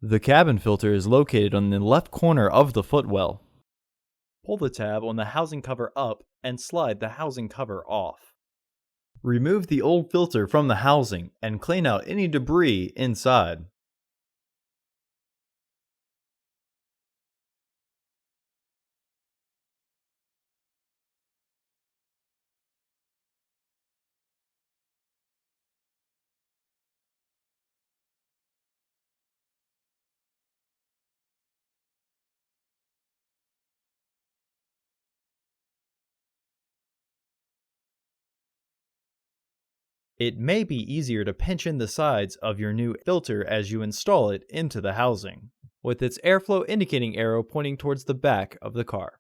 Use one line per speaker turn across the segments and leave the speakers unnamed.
The cabin filter is located on the left corner of the footwell. Pull the tab on the housing cover up and slide the housing cover off. Remove the old filter from the housing and clean out any debris inside. It may be easier to pinch in the sides of your new filter as you install it into the housing, with its airflow indicating arrow pointing towards the back of the car.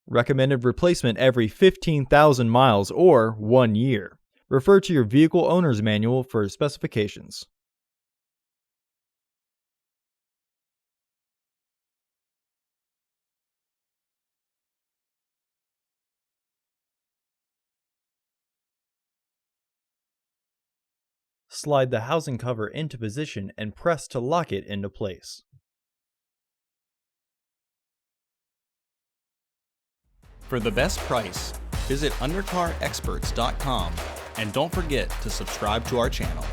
Recommended replacement every 15,000 miles or 1 year. Refer to your vehicle owner's manual for specifications. Slide the housing cover into position and press to lock it into place.
For the best price, visit undercarexperts.com and don't forget to subscribe to our channel.